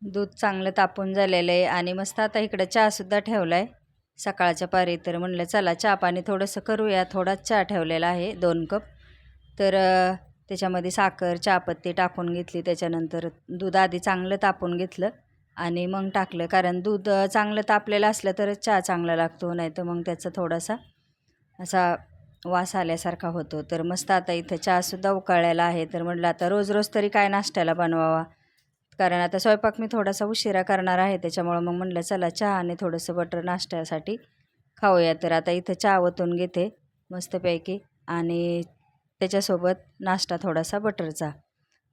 दूध चांगलं तापून झालेलं आहे आणि मस्त आता इकडं चहासुद्धा ठेवला आहे सकाळच्या पारी. तर म्हणलं चला चहा पाणी थोडंसं करूया. थोडाच चहा ठेवलेला आहे 2 कप. तर त्याच्यामध्ये साखर चहापत्ती टाकून घेतली. त्याच्यानंतर दूध आधी चांगलं तापून घेतलं आणि मग टाकलं, कारण दूध चांगलं तापलेलं असलं तरच चहा चांगला लागतो, नाही तर मग त्याचा थोडासा असा वास आल्यासारखा होतो. तर मस्त आता इथं चहासुद्धा उकळलेला आहे. तर म्हटलं आता रोज रोज तरी काय नाश्त्याला बनवावा, कारण आता स्वयंपाक मी थोडासा उशिरा करणार आहे. त्याच्यामुळं मग म्हटलं चला चहा आणि थोडंसं बटर नाश्त्यासाठी खाऊया. तर आता इथं चहा ओतून घेते मस्तपैकी आणि त्याच्यासोबत नाश्ता थोडासा बटरचा.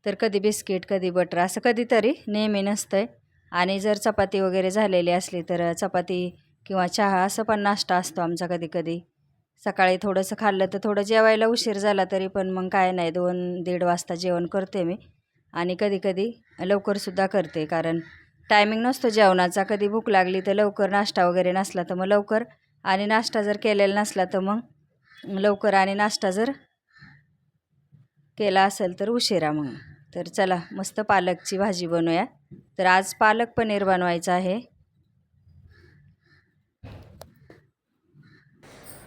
तर कधी बिस्किट कधी बटर असं कधीतरी, नेहमी नसतं आहे. आणि जर चपाती वगैरे झालेली असली तर चपाती किंवा चहा असं पण नाश्ता असतो आमचा कधी कधी. सकाळी थोडंसं खाल्लं तर थोडं जेवायला उशीर झाला तरी पण मग काय नाही, 2-1:30 वाजता जेवण करते मी. आणि कधी-कधी लवकरसुद्धा करते, कारण टायमिंग नसतो जेवणाचा. कधी भूक लागली तर लवकर, नाश्ता वगैरे नसला तर मग लवकर, आणि नाश्ता जर केलेला नसला तर मग लवकर, आणि नाश्ता जर केला असेल तर उशिरा मग. तर चला मस्त पालकची भाजी बनवूया. तर आज पालक पनीर बनवायचं आहे.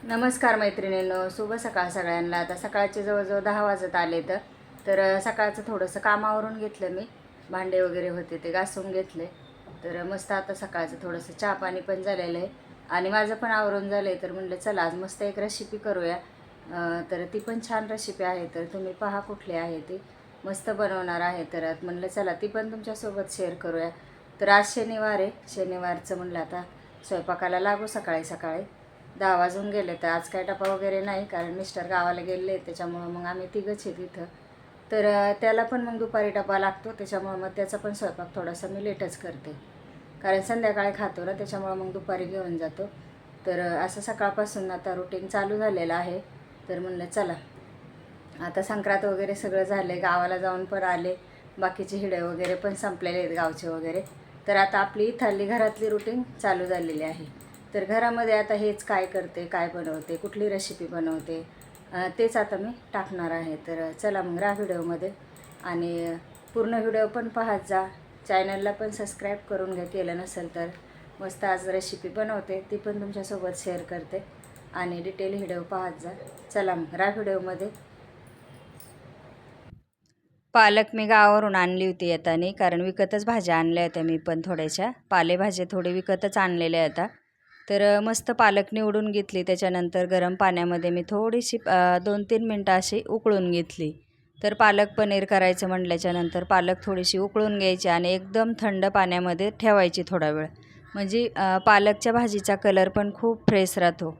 नमस्कार मैत्रिणींनो, शुभ सकाळ सगळ्यांना. आता सकाळचे जवळजवळ 10 वाजत आले. तर सकाळचं थोडंसं कामावरून घेतलं मी, भांडे वगैरे होते ते घासून घेतले. तर मस्त आता सकाळचं थोडंसं चहा पाणी पण झालेलं आहे आणि माझं पण आवरून झालं आहे. तर म्हणलं चला आज मस्त एक रेसिपी करूया. तर ती पण छान रेसिपी आहे, तर तुम्ही पहा कुठली आहे ती, मस्त बनवणार आहे. तर म्हणलं चला ती पण तुमच्यासोबत शेअर करूया. तर आज शनिवार आहे, शनिवारचं म्हणलं आता स्वयंपाकाला लागू सकाळी सकाळी. 10 वाजून गेले. तर आज काय डबा वगैरे नाही, कारण मिस्टर गावाला गेले, त्याच्यामुळं मग आम्ही तिघंच आहे तिथं. तर त्याला पण मग दुपारी डबा लागतो, त्याच्यामुळं मग त्याचा पण स्वयंपाक थोडासा मी लेटच करते, कारण संध्याकाळी खातो ना, त्याच्यामुळं मग दुपारी घेऊन जातो. तर असं सकाळपासून आता रुटीन चालू झालेलं आहे. तर म्हणलं चला आता संक्रांत वगैरे सगळं झालं आहे, गावाला जाऊन पण आले, बाकीचे हिडे वगैरे पण संपलेले आहेत गावचे वगैरे. तर आता आपली इथली घरातली रुटीन चालू झालेली आहे. तर घरामध्ये आता हेच काय करते, काय बनवते, कुठली रेसिपी बनवते, तेच आता मी टाकणार आहे. तर चला मग राहा व्हिडिओमध्ये आणि पूर्ण व्हिडिओ पण पाहत जा. चॅनलला पण सबस्क्राईब करून घ्या केलं नसेल तर. मस्त आज रेसिपी बनवते, ती पण तुमच्यासोबत शेअर करते आणि डिटेल व्हिडिओ पाहत जा. चला मग राहा व्हिडिओमध्ये. पालक मी गावावरून आणली होती येताना, कारण विकतच भाज्या आणल्या होत्या मी पण थोड्याशा. पालेभाज्या थोडे विकतच आणलेल्या होत्या. तर मस्त पालक निवडून घेतली. त्याच्यानंतर गरम पाण्यामध्ये मी थोडीशी 2-3 मिनटं अशी उकळून घेतली. तर पालक पनीर करायचं म्हटल्याच्यानंतर पालक थोडीशी उकळून घ्यायची आणि एकदम थंड पाण्यामध्ये ठेवायची थोडा वेळ, म्हणजे पालकच्या भाजीचा कलर पण खूप फ्रेश राहतो.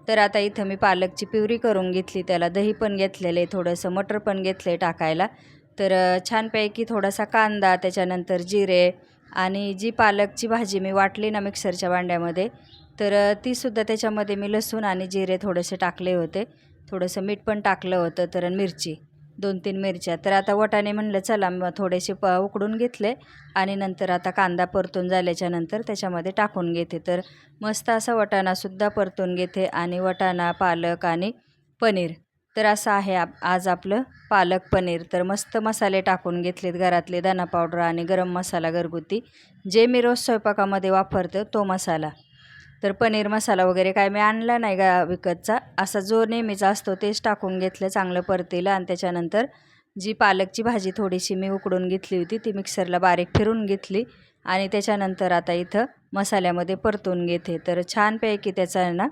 तर आता इथं मी पालकची प्युरी करून घेतली, त्याला दही पण घेतलेलं आहे, थोडंसं मटर पण घेतलं आहे टाकायला. तर छानपैकी थोडासा कांदा, त्याच्यानंतर जिरे, आणि जी पालकची भाजी मी वाटली ना मिक्सरच्या भांड्यामध्ये, तर तीसुद्धा त्याच्यामध्ये मी लसूण आणि जिरे थोडेसे टाकले होते. थोडंसं मीठ पण टाकलं होतं. तर मिरची 2-3 मिरच्या. तर आता वाटाणे म्हणलं चला मग थोडेसे उकडून घेतले आणि नंतर आता कांदा परतून झाल्याच्यानंतर त्याच्यामध्ये टाकून घेते. तर मस्त असा वाटाणासुद्धा परतून घेते, आणि वाटाणा, पालक आणि पनीर. तर असं आहे आज आपलं पालक पनीर. तर मस्त मसाले टाकून घेतलेत घरातले, धना पावडर आणि गरम मसाला घरगुती, जे मी रोज स्वयंपाकामध्ये वापरते तो मसाला. तर पनीर मसाला वगैरे काय मी आणला नाही विकतचा, असा जो नेहमीचा असतो तेच टाकून घेतलं, चांगलं परतीलं. आणि त्याच्यानंतर जी पालकची भाजी थोडीशी मी उकडून घेतली होती ती मिक्सरला बारीक फिरून घेतली, आणि त्याच्यानंतर आता इथं मसाल्यामध्ये परतून घेते. तर छानपैकी त्याचा आहे ना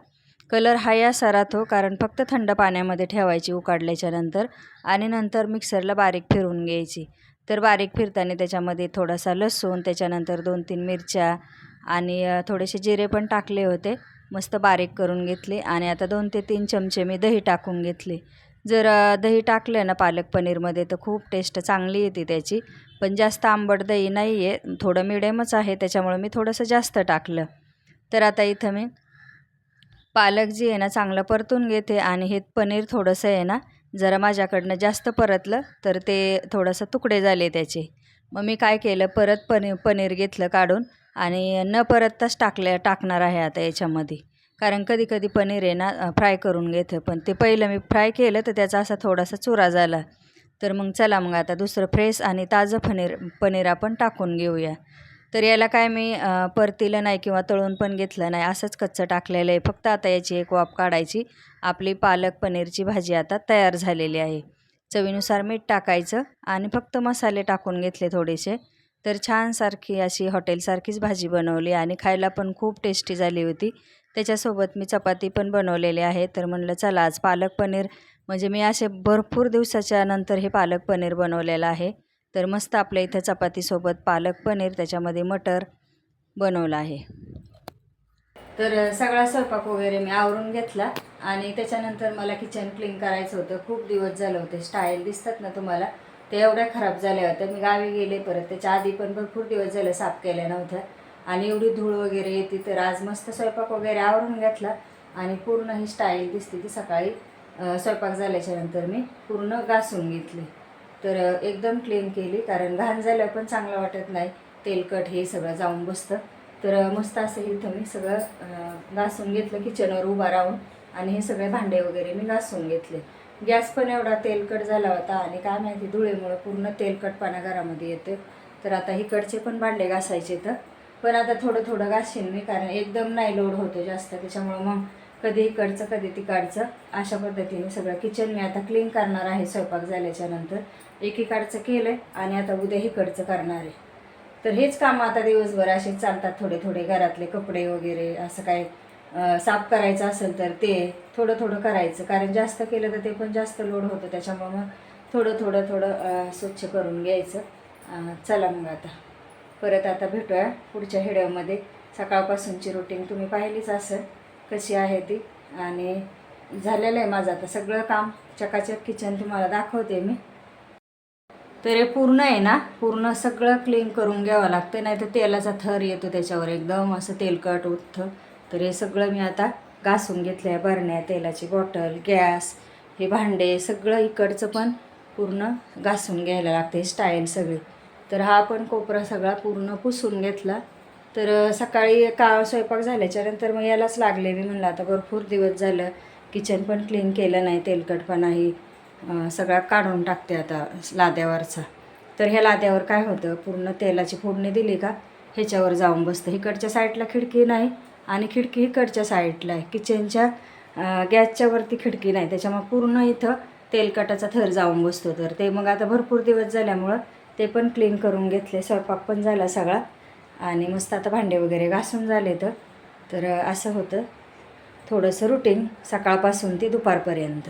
कलर हा असा राहतो, कारण फक्त थंड पाण्यामध्ये ठेवायची उकडल्याच्यानंतर, आणि नंतर मिक्सरला बारीक फिरून घ्यायची. तर बारीक फिरताना त्याच्यामध्ये थोडासा लसूण, त्याच्यानंतर 2-3 मिरच्या आणि थोडेसे जिरे पण टाकले होते, मस्त बारीक करून घेतले. आणि आता 2 ते 3 चमचे मी दही टाकून घेतले. जर दही टाकलं ना पालक पनीरमध्ये तर खूप टेस्ट चांगली येते त्याची. पण जास्त आंबट दही नाही आहे, थोडं मिडियमच आहे, त्याच्यामुळे मी थोडंसं जास्त टाकलं. तर आता इथं मी पालक जी आहे ना चांगलं परतून घेते, आणि हे पनीर थोडंसं आहे ना जरा माझ्याकडनं जास्त परतलं तर ते थोडंसं तुकडे झाले त्याचे. मग मी काय केलं, परत पनीर घेतलं काढून, आणि न परतताच टाकणार आहे आता याच्यामध्ये, कारण कधी कधी पनीर आहे ना फ्राय करून घेते, पण ते पहिलं मी फ्राय केलं तर त्याचा असा थोडासा चुरा झाला. तर मग चला मग आता दुसरं फ्रेश आणि ताजं पनीर आपण टाकून घेऊया. तर याला काय मी परतीलं नाही किंवा तळून पण घेतलं नाही, असंच कच्चं टाकलेलं आहे. फक्त आता याची एक वाफ काढायची. आपली पालक पनीरची भाजी आता तयार झालेली आहे. चवीनुसार मीठ टाकायचं आणि फक्त मसाले टाकून घेतले थोडेसे. तर छानसारखी अशी हॉटेलसारखीच भाजी बनवली आणि खायला पण खूप टेस्टी झाली होती. त्याच्यासोबत मी चपाती पण बनवलेली आहे. तर म्हणलं चला आज पालक पनीर, म्हणजे मी असे भरपूर दिवसाच्या नंतर हे पालक पनीर बनवलेलं आहे. तर मस्त आपल्या इथं चपातीसोबत पालक पनीर, त्याच्यामध्ये मटर बनवलं आहे. तर सगळा स्वयंपाक वगैरे मी आवरून घेतला आणि त्याच्यानंतर मला किचन क्लीन करायचं होतं. खूप दिवस झाले होते. स्टाईल दिसतात ना तुम्हाला, ते एवढ्या खराब झाल्या होत्या. मी गावी गेले परत, त्याच्या आधी पण भरपूर दिवस झाले साफ केल्या नव्हत्या आणि एवढी धूळ वगैरे येते. तर आज मस्त स्वयंपाक वगैरे आवरून घेतला आणि पूर्ण ही स्टाईल दिसते ती सकाळी स्वयंपाक झाल्याच्यानंतर मी पूर्ण घासून घेतली. तर एकदम क्लीन केली, कारण घाण झाल्यावर पण चांगलं वाटत नाही, तेलकट हे सगळं जाऊन बसतं. तर मस्त असं इथं मी सगळं घासून घेतलं किचनवर उभा राहून आणि हे सगळे भांडे वगैरे मी घासून घेतले. गॅस पण एवढा तेलकट झाला होता आणि काय माहिती धुळेमुळं पूर्ण तेलकटपणा घरामध्ये येते. तर आता इकडचे पण भांडे घासायचे, तर पण आता थोडं थोडं घासीन मी, कारण एकदम नाही लोड होतो जास्त. त्याच्यामुळं मग कधी इकडचं कधी तिकडचं अशा पद्धतीने सगळं किचन मी आता क्लीन करणार आहे स्वयंपाक झाल्याच्या नंतर. एकीकडचं केलं आहे आणि आता उद्या इकडचं करणार आहे. तर हेच कामं आता दिवसभर असेच चालतात, थोडे थोडे. घरातले कपडे वगैरे असं काय साफ करायचं असेल तर ते थोडं थोडं करायचं, कारण जास्त केलं तर ते पण जास्त लोड होतं. त्याच्यामुळं मग थोडं थोडं थोडं स्वच्छ करून घ्यायचं. चला मग आता परत आता भेटूया पुढच्या व्हिडिओमध्ये. सकाळपासूनची रुटीन तुम्ही पाहिलीच असेल कशी आहे ती, आणि झालेलं आहे माझं आता सगळं काम. चकाचक किचन तुम्हाला दाखवते मी. तर हे पूर्ण आहे ना, पूर्ण सगळं क्लीन करून घ्यावं लागतं, नाही तर तेलाचा थर येतो त्याच्यावर, एकदम असं तेलकट उठतं. तर हे सगळं मी आता घासून घेतलं आहे. भरण्या, तेलाची बॉटल, गॅस, हे भांडे सगळं इकडचं पण पूर्ण घासून घ्यायला लागते, स्टाईल सगळी. तर हा पण कोपरा सगळा पूर्ण पुसून घेतला. तर सकाळी स्वयंपाक झाल्याच्या नंतर मग यालाच लागले. मी म्हणलं आता भरपूर दिवस झालं किचन पण क्लीन केलं नाही, तेलकटपणाही सगळा काढून टाकते आता लाद्यावरचा. तर ह्या लाद्यावर काय होतं, पूर्ण तेलाची फोडणी दिली का ह्याच्यावर जाऊन बसतं. इकडच्या साईडला खिडकी नाही आणि खिडकी इकडच्या साईडला आहे. किचनच्या गॅसच्या वरती खिडकी नाही, त्याच्यामुळे पूर्ण इथं तेलकटाचा थर जाऊन बसतो. तर ते मग आता भरपूर दिवस झाल्यामुळं ते पण क्लीन करून घेतले. स्वयंपाक पण झाला सगळा आणि मस्त आता भांडे वगैरे घासून झाले. तर असं होतं थोडंसं रुटीन सकाळपासून ते दुपारपर्यंत.